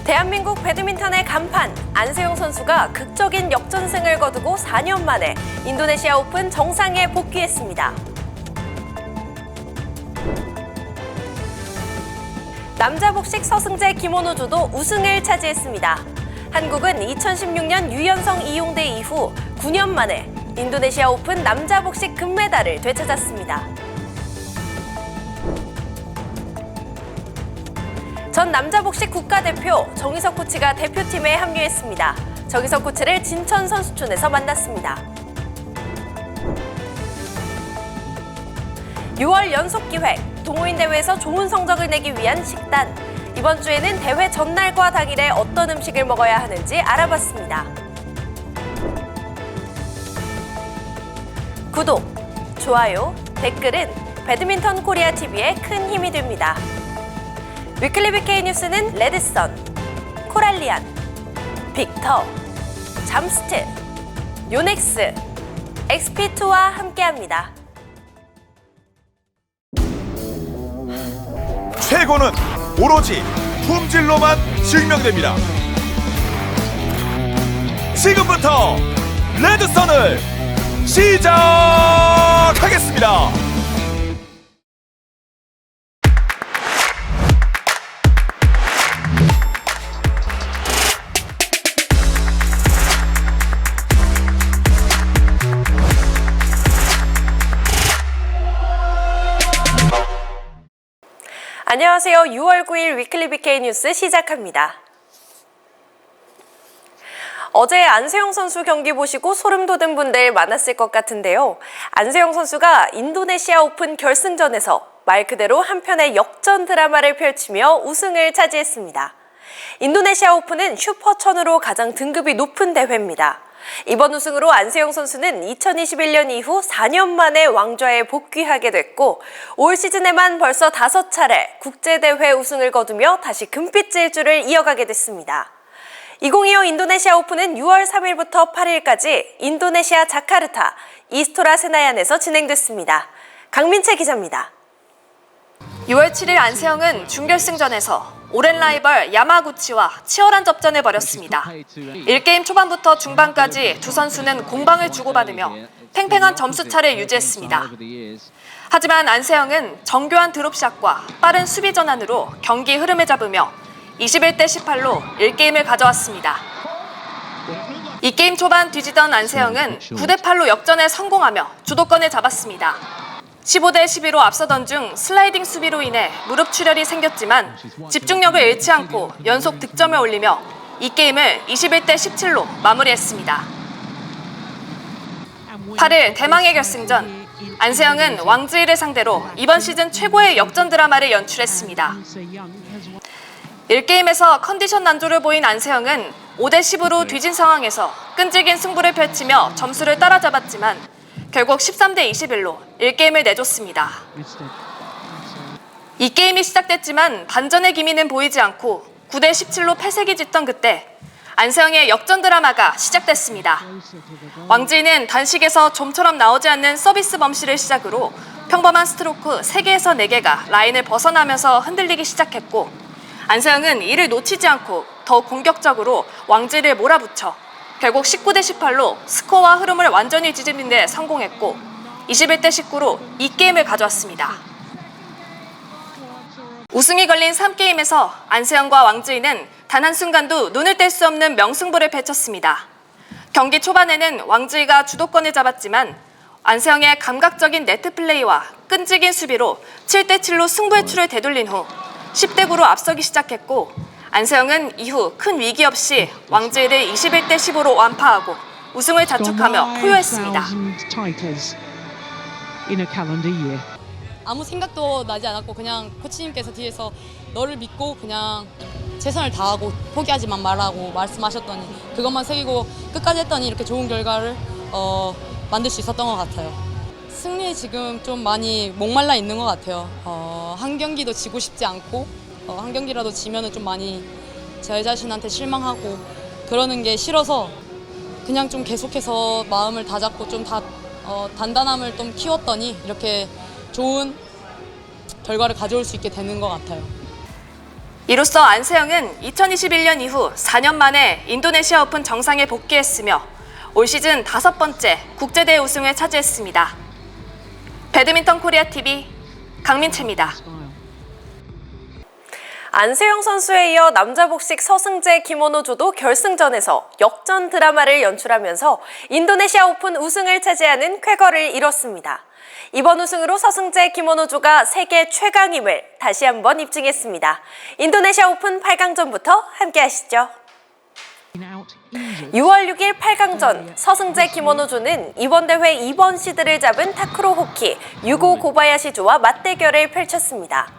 대한민국 배드민턴의 간판 안세영 선수가 극적인 역전승을 거두고 4년 만에 인도네시아 오픈 정상에 복귀했습니다. 남자 복식 서승재 김원호조도 우승을 차지했습니다. 한국은 2016년 유연성 이용대 이후 9년 만에 인도네시아 오픈 남자 복식 금메달을 되찾았습니다. 전 남자 복식 국가대표 정희석 코치가 대표팀에 합류했습니다. 정희석 코치를 진천 선수촌에서 만났습니다. 6월 연속 기획, 동호인 대회에서 좋은 성적을 내기 위한 식단. 이번 주에는 대회 전날과 당일에 어떤 음식을 먹어야 하는지 알아봤습니다. 구독, 좋아요, 댓글은 배드민턴 코리아 TV의 큰 힘이 됩니다. 위클리 BK 뉴스는 레드선, 코랄리안, 빅터, 잠스트, 요넥스, XP2와 함께합니다. 최고는 오로지 품질로만 증명됩니다. 지금부터 레드선을 시작하겠습니다. 안녕하세요. 6월 9일 위클리 BK 뉴스 시작합니다. 어제 안세영 선수 경기 보시고 소름 돋은 분들 많았을 것 같은데요. 안세영 선수가 인도네시아 오픈 결승전에서 말 그대로 한편의 역전 드라마를 펼치며 우승을 차지했습니다. 인도네시아 오픈은 슈퍼1000으로 가장 등급이 높은 대회입니다. 이번 우승으로 안세영 선수는 2021년 이후 4년 만에 왕좌에 복귀하게 됐고 올 시즌에만 벌써 5차례 국제대회 우승을 거두며 다시 금빛 질주를 이어가게 됐습니다. 2025 인도네시아 오픈은 6월 3일부터 8일까지 인도네시아 자카르타 이스토라 세나얀에서 진행됐습니다. 강민채 기자입니다. 6월 7일 안세영은 준결승전에서 오랜 라이벌 야마구치와 치열한 접전을 벌였습니다. 1게임 초반부터 중반까지 두 선수는 공방을 주고받으며 팽팽한 점수차를 유지했습니다. 하지만 안세영은 정교한 드롭샷과 빠른 수비 전환으로 경기 흐름을 잡으며 21대 18로 1게임을 가져왔습니다. 2게임 초반 뒤지던 안세영은 9대 8로 역전에 성공하며 주도권을 잡았습니다. 15대 11로 앞서던 중 슬라이딩 수비로 인해 무릎 출혈이 생겼지만 집중력을 잃지 않고 연속 득점을 올리며 이 게임을 21대 17로 마무리했습니다. 8일 대망의 결승전, 안세영은 왕즈일을 상대로 이번 시즌 최고의 역전 드라마를 연출했습니다. 1게임에서 컨디션 난조를 보인 안세영은 5대 10으로 뒤진 상황에서 끈질긴 승부를 펼치며 점수를 따라잡았지만 결국 13대 21로 1게임을 내줬습니다. 이 게임이 시작됐지만 반전의 기미는 보이지 않고 9대 17로 패색이 짙던 그때 안세영의 역전 드라마가 시작됐습니다. 왕지인은 단식에서 좀처럼 나오지 않는 서비스 범실을 시작으로 평범한 스트로크 3개에서 4개가 라인을 벗어나면서 흔들리기 시작했고 안세영은 이를 놓치지 않고 더 공격적으로 왕지를 몰아붙여 결국 19대 18로 스코어와 흐름을 완전히 뒤집는 데 성공했고 21대 19로 이 게임을 가져왔습니다. 우승이 걸린 3게임에서 안세영과 왕즈이는 단 한순간도 눈을 뗄 수 없는 명승부를 펼쳤습니다. 경기 초반에는 왕즈이가 주도권을 잡았지만 안세영의 감각적인 네트 플레이와 끈질긴 수비로 7대 7로 승부의 추를 되돌린 후 10대 9로 앞서기 시작했고 안세영은 이후 큰 위기 없이 왕즈이를 21대 15로 완파하고 우승을 자축하며 포효했습니다. 아무 생각도 나지 않았고 그냥 코치님께서 뒤에서 너를 믿고 그냥 최선을 다하고 포기하지만 말라고 말씀하셨더니 그것만 새기고 끝까지 했더니 이렇게 좋은 결과를 만들 수 있었던 것 같아요. 승리에 지금 좀 많이 목말라 있는 것 같아요. 한 경기도 지고 싶지 않고 한 경기라도 지면은 좀 많이 제 자신한테 실망하고 그러는 게 싫어서 그냥 좀 계속해서 마음을 다잡고 좀 단단함을 좀 키웠더니 이렇게 좋은 결과를 가져올 수 있게 되는 것 같아요. 이로써 안세영은 2021년 이후 4년 만에 인도네시아 오픈 정상에 복귀했으며 올 시즌 5번째 국제대회 우승을 차지했습니다. 배드민턴 코리아TV 강민채입니다. 안세영 선수에 이어 남자 복식 서승재 김원호조도 결승전에서 역전 드라마를 연출하면서 인도네시아 오픈 우승을 차지하는 쾌거를 이뤘습니다. 이번 우승으로 서승재 김원호조가 세계 최강임을 다시 한번 입증했습니다. 인도네시아 오픈 8강전부터 함께 하시죠. 6월 6일 8강전 서승재 김원호조는 이번 대회 2번 시드를 잡은 타크로 호키 유고 고바야시조와 맞대결을 펼쳤습니다.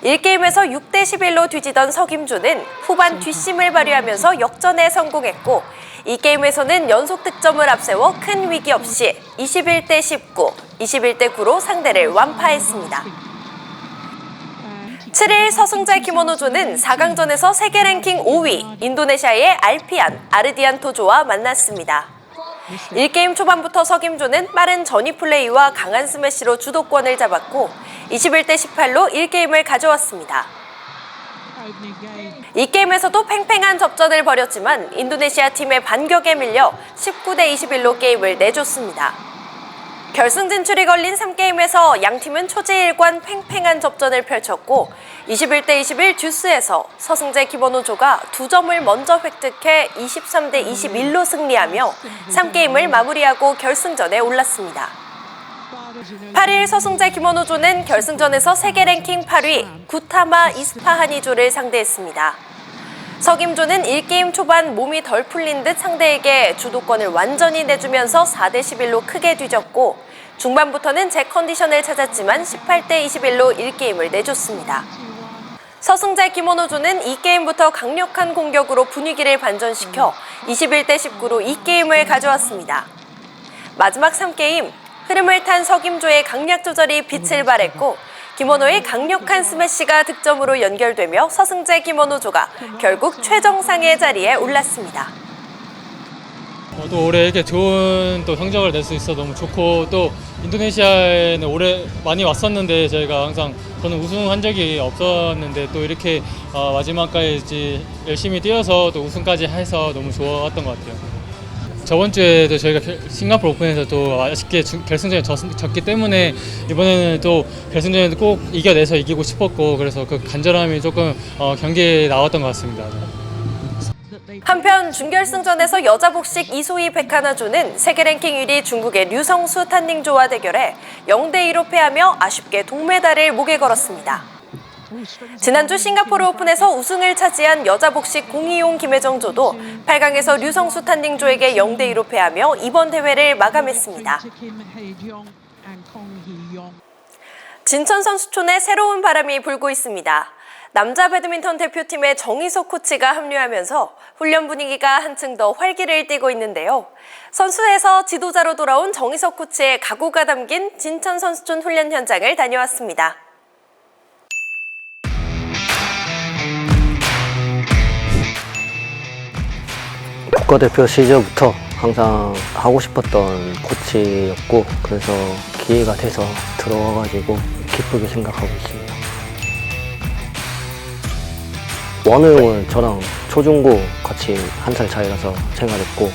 1게임에서 6대 11로 뒤지던 서김조는 후반 뒷심을 발휘하면서 역전에 성공했고 2게임에서는 연속 득점을 앞세워 큰 위기 없이 21대 19, 21대 9로 상대를 완파했습니다. 7일 서승재 김원호조는 4강전에서 세계 랭킹 5위 인도네시아의 알피안 아르디안토조와 만났습니다. 1게임 초반부터 서김조는 빠른 전위 플레이와 강한 스매시로 주도권을 잡았고 21대 18로 1게임을 가져왔습니다. 2게임에서도 팽팽한 접전을 벌였지만 인도네시아 팀의 반격에 밀려 19대 21로 게임을 내줬습니다. 결승 진출이 걸린 3게임에서 양팀은 초지일관 팽팽한 접전을 펼쳤고 21대 21 듀스에서 서승재 김원호조가 2점을 먼저 획득해 23대 21로 승리하며 3게임을 마무리하고 결승전에 올랐습니다. 8일 서승재 김원호조는 결승전에서 세계 랭킹 8위 구타마 이스파하니조를 상대했습니다. 서김조는 1게임 초반 몸이 덜 풀린 듯 상대에게 주도권을 완전히 내주면서 4대 11로 크게 뒤졌고 중반부터는 제 컨디션을 찾았지만 18대 21로 1게임을 내줬습니다. 서승재 김원호조는 2게임부터 강력한 공격으로 분위기를 반전시켜 21대 19로 2게임을 가져왔습니다. 마지막 3게임 흐름을 탄 서김조의 강약 조절이 빛을 발했고 김원호의 강력한 스매시가 득점으로 연결되며 서승재 김원호조가 결국 최정상의 자리에 올랐습니다. 또 올해 이렇게 좋은 또 성적을 낼 수 있어 너무 좋고 또 인도네시아에는 올해 많이 왔었는데 저희가 항상 저는 우승한 적이 없었는데 또 이렇게 마지막까지 열심히 뛰어서 또 우승까지 해서 너무 좋았던 것 같아요. 저번 주에도 저희가 싱가포르 오픈에서 또 아쉽게 결승전에 졌기 때문에 이번에는 또 결승전에도 꼭 이겨내서 이기고 싶었고 그래서 그 간절함이 조금 경기에 나왔던 것 같습니다. 한편 준결승전에서 여자 복식 이소희 백하나조는 세계 랭킹 1위 중국의 류성수 탄닝조와 대결해 0대 2로 패하며 아쉽게 동메달을 목에 걸었습니다. 지난주 싱가포르 오픈에서 우승을 차지한 여자 복식 공이용 김혜정조도 8강에서 류성수 탄닝조에게 0대 2로 패하며 이번 대회를 마감했습니다. 진천 선수촌에 새로운 바람이 불고 있습니다. 남자 배드민턴 대표팀에 정희석 코치가 합류하면서 훈련 분위기가 한층 더 활기를 띠고 있는데요. 선수에서 지도자로 돌아온 정희석 코치의 각오가 담긴 진천 선수촌 훈련 현장을 다녀왔습니다. 국가대표 시절부터 항상 하고 싶었던 코치였고 그래서 기회가 돼서 들어와가지고 기쁘게 생각하고 있습니다. 원우 형은 저랑 초중고 같이 한 살 차이라서 생활했고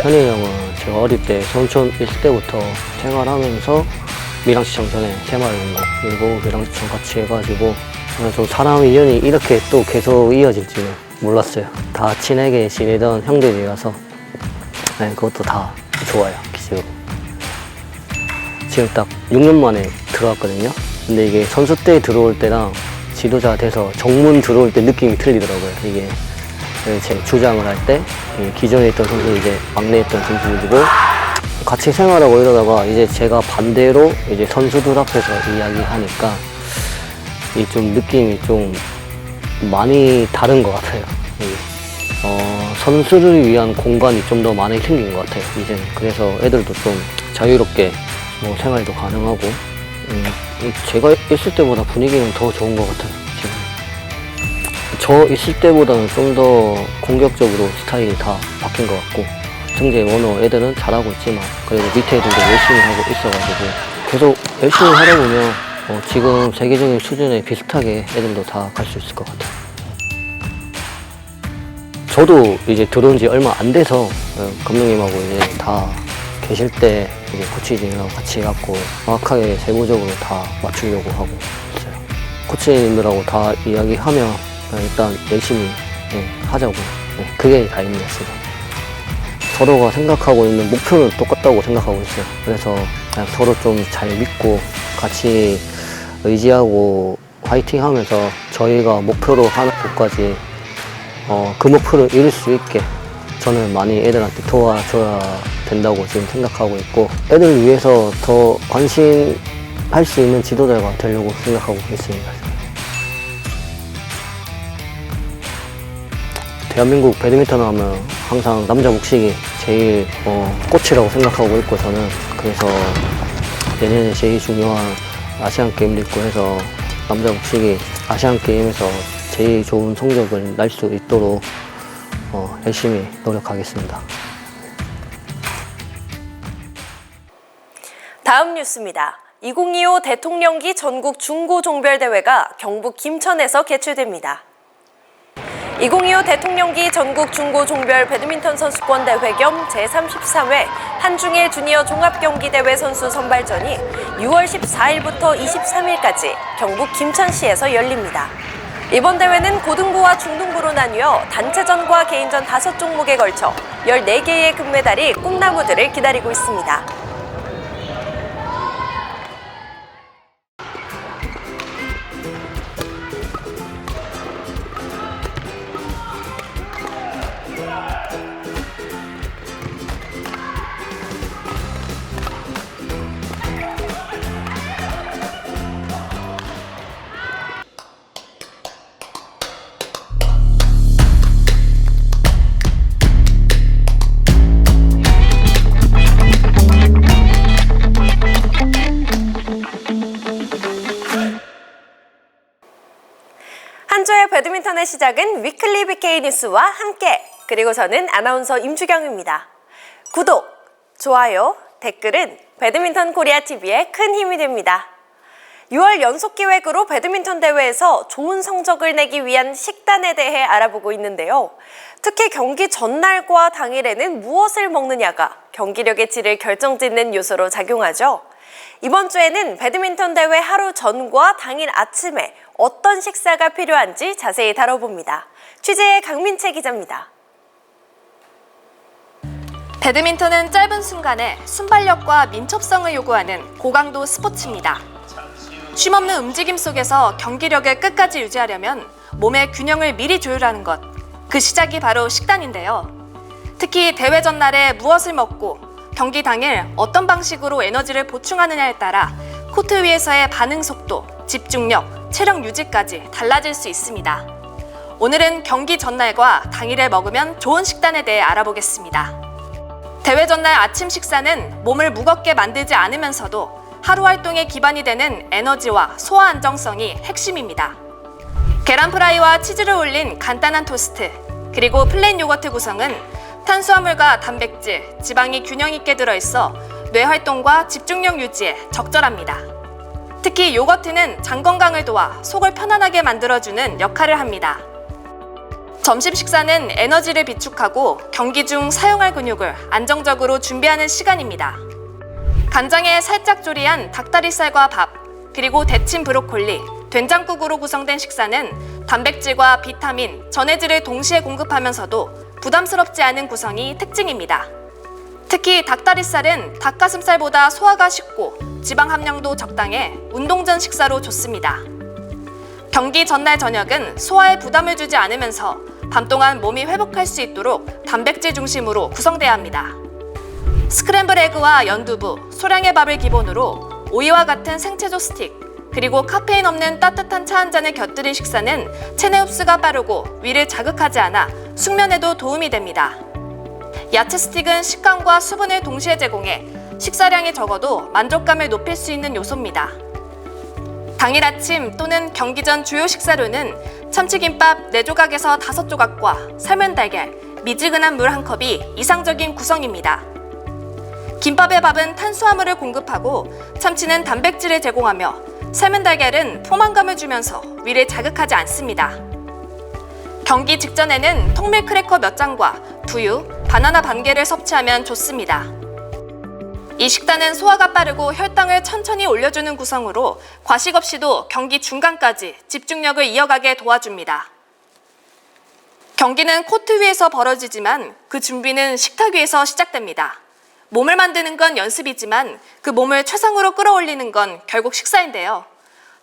현희 형은 제가 어릴 때 선촌 있을 때부터 생활하면서 밀양시청 전에 새마을 온 거 그리고 밀양시청 같이 해가지고 좀 사람 인연이 이렇게 또 계속 이어질지는 몰랐어요. 다 친하게 지내던 형들이라서 네, 그것도 다 좋아요. 기적으로 지금 딱 6년 만에 들어왔거든요. 근데 이게 선수 때 들어올 때랑 지도자 돼서 정문 들어올 때 느낌이 틀리더라고요. 이게 제 주장을 할 때 기존에 있던 선수 이제 막내였던 선수들이고 같이 생활하고 이러다가 이제 제가 반대로 이제 선수들 앞에서 이야기하니까 이 좀 느낌이 좀 많이 다른 것 같아요. 선수를 위한 공간이 좀 더 많이 생긴 것 같아요. 이제 그래서 애들도 좀 자유롭게 뭐 생활도 가능하고 제가 있을 때보다 분위기는 더 좋은 것 같아요. 지금 저 있을 때보다는 좀 더 공격적으로 스타일이 다 바뀐 것 같고 승재, 원호 애들은 잘하고 있지만 그래도 밑에 애들도 열심히 하고 있어가지고 계속 열심히 하다 보면 지금 세계적인 수준에 비슷하게 애들도 다 갈 수 있을 것 같아요. 저도 이제 들어온 지 얼마 안 돼서 감독님하고 이제 다 계실 때 이제 코치진이랑 같이 해갖고 정확하게 세부적으로 다 맞추려고 하고 있어요. 코치님들하고 다 이야기하면 일단 열심히 하자고, 그게 다임이었어요. 서로가 생각하고 있는 목표는 똑같다고 생각하고 있어요. 그래서 그냥 서로 좀 잘 믿고 같이 의지하고 화이팅 하면서 저희가 목표로 하는 곳까지 그 목표를 이룰 수 있게 저는 많이 애들한테 도와줘야 된다고 지금 생각하고 있고, 애들 위해서 더 관심할 수 있는 지도자가 되려고 생각하고 있습니다. 대한민국 배드민턴 하면 항상 남자 복식이 제일 꽃이라고 생각하고 있고, 저는 그래서 내년에 제일 중요한 아시안 게임도 있고 해서 남자 복식이 아시안 게임에서 제일 좋은 성적을 낼 수 있도록 열심히 노력하겠습니다. 다음 뉴스입니다. 2025 대통령기 전국 중고종별대회가 경북 김천에서 개최됩니다. 2025 대통령기 전국 중고종별 배드민턴 선수권 대회 겸 제33회 한중일 주니어 종합경기대회 선수 선발전이 6월 14일부터 23일까지 경북 김천시에서 열립니다. 이번 대회는 고등부와 중등부로 나뉘어 단체전과 개인전 5종목에 걸쳐 14개의 금메달이 꿈나무들을 기다리고 있습니다. 한 주의 배드민턴의 시작은 위클리 BK 뉴스와 함께, 그리고 저는 아나운서 임주경입니다. 구독, 좋아요, 댓글은 배드민턴 코리아 TV에 큰 힘이 됩니다. 6월 연속 기획으로 배드민턴 대회에서 좋은 성적을 내기 위한 식단에 대해 알아보고 있는데요. 특히 경기 전날과 당일에는 무엇을 먹느냐가 경기력의 질을 결정짓는 요소로 작용하죠. 이번 주에는 배드민턴 대회 하루 전과 당일 아침에 어떤 식사가 필요한지 자세히 다뤄봅니다. 취재의 강민채 기자입니다. 배드민턴은 짧은 순간에 순발력과 민첩성을 요구하는 고강도 스포츠입니다. 쉼없는 움직임 속에서 경기력을 끝까지 유지하려면 몸의 균형을 미리 조율하는 것, 그 시작이 바로 식단인데요. 특히 대회 전날에 무엇을 먹고 경기 당일 어떤 방식으로 에너지를 보충하느냐에 따라 코트 위에서의 반응 속도, 집중력, 체력 유지까지 달라질 수 있습니다. 오늘은 경기 전날과 당일에 먹으면 좋은 식단에 대해 알아보겠습니다. 대회 전날 아침 식사는 몸을 무겁게 만들지 않으면서도 하루 활동의 기반이 되는 에너지와 소화 안정성이 핵심입니다. 계란 프라이와 치즈를 올린 간단한 토스트, 그리고 플레인 요거트 구성은 탄수화물과 단백질, 지방이 균형 있게 들어있어 뇌 활동과 집중력 유지에 적절합니다. 특히 요거트는 장 건강을 도와 속을 편안하게 만들어주는 역할을 합니다. 점심 식사는 에너지를 비축하고 경기 중 사용할 근육을 안정적으로 준비하는 시간입니다. 간장에 살짝 조리한 닭다리살과 밥, 그리고 데친 브로콜리, 된장국으로 구성된 식사는 단백질과 비타민, 전해질을 동시에 공급하면서도 부담스럽지 않은 구성이 특징입니다. 특히 닭다리살은 닭가슴살보다 소화가 쉽고 지방 함량도 적당해 운동 전 식사로 좋습니다. 경기 전날 저녁은 소화에 부담을 주지 않으면서 밤 동안 몸이 회복할 수 있도록 단백질 중심으로 구성돼야 합니다. 스크램블 에그와 연두부, 소량의 밥을 기본으로 오이와 같은 생채소 스틱, 그리고 카페인 없는 따뜻한 차 한 잔을 곁들인 식사는 체내 흡수가 빠르고 위를 자극하지 않아 숙면에도 도움이 됩니다. 야채 스틱은 식감과 수분을 동시에 제공해 식사량이 적어도 만족감을 높일 수 있는 요소입니다. 당일 아침 또는 경기 전 주요 식사로는 참치김밥 4조각에서 5조각과 삶은 달걀, 미지근한 물 1컵이 이상적인 구성입니다. 김밥의 밥은 탄수화물을 공급하고 참치는 단백질을 제공하며 삶은 달걀은 포만감을 주면서 위를 자극하지 않습니다. 경기 직전에는 통밀 크래커 몇 장과 두유, 바나나 반 개를 섭취하면 좋습니다. 이 식단은 소화가 빠르고 혈당을 천천히 올려주는 구성으로 과식 없이도 경기 중간까지 집중력을 이어가게 도와줍니다. 경기는 코트 위에서 벌어지지만 그 준비는 식탁 위에서 시작됩니다. 몸을 만드는 건 연습이지만 그 몸을 최상으로 끌어올리는 건 결국 식사인데요.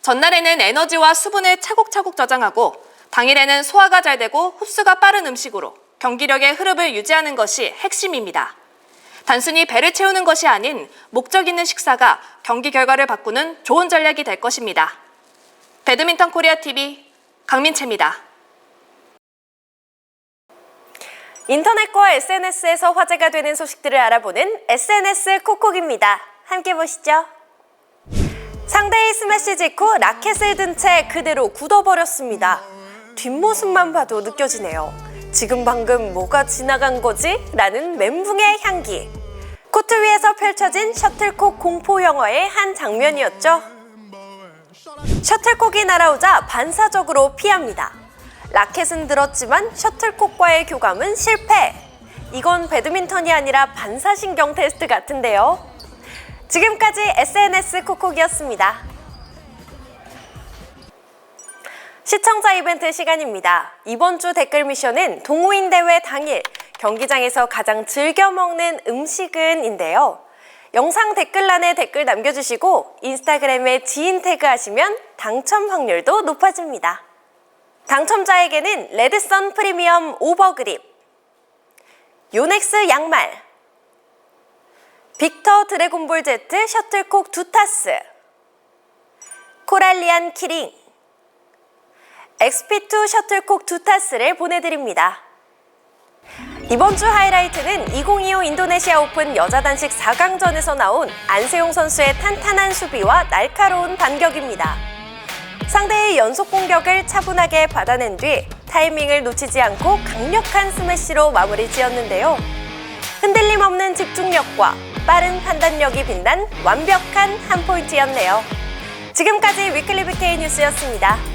전날에는 에너지와 수분을 차곡차곡 저장하고 당일에는 소화가 잘 되고 흡수가 빠른 음식으로 경기력의 흐름을 유지하는 것이 핵심입니다. 단순히 배를 채우는 것이 아닌 목적 있는 식사가 경기 결과를 바꾸는 좋은 전략이 될 것입니다. 배드민턴 코리아 TV 강민채입니다. 인터넷과 SNS에서 화제가 되는 소식들을 알아보는 SNS 콕콕입니다. 함께 보시죠. 상대의 스매시 직후 라켓을 든 채 그대로 굳어버렸습니다. 뒷모습만 봐도 느껴지네요. 지금 방금 뭐가 지나간 거지? 라는 멘붕의 향기. 코트 위에서 펼쳐진 셔틀콕 공포 영화의 한 장면이었죠. 셔틀콕이 날아오자 반사적으로 피합니다. 라켓은 들었지만 셔틀콕과의 교감은 실패. 이건 배드민턴이 아니라 반사신경 테스트 같은데요. 지금까지 SNS 콕콕이었습니다. 시청자 이벤트 시간입니다. 이번 주 댓글 미션은 동호인 대회 당일 경기장에서 가장 즐겨 먹는 음식은인데요. 영상 댓글란에 댓글 남겨주시고 인스타그램에 지인 태그하시면 당첨 확률도 높아집니다. 당첨자에게는 레드선 프리미엄 오버그립, 요넥스 양말, 빅터 드래곤볼 Z 셔틀콕 2타스, 코랄리안 키링, XP2 셔틀콕 2타스를 보내드립니다. 이번 주 하이라이트는 2025 인도네시아 오픈 여자 단식 4강전에서 나온 안세용 선수의 탄탄한 수비와 날카로운 반격입니다. 상대의 연속 공격을 차분하게 받아낸 뒤 타이밍을 놓치지 않고 강력한 스매시로 마무리 지었는데요. 흔들림 없는 집중력과 빠른 판단력이 빛난 완벽한 한 포인트였네요. 지금까지 위클리 BK 뉴스였습니다.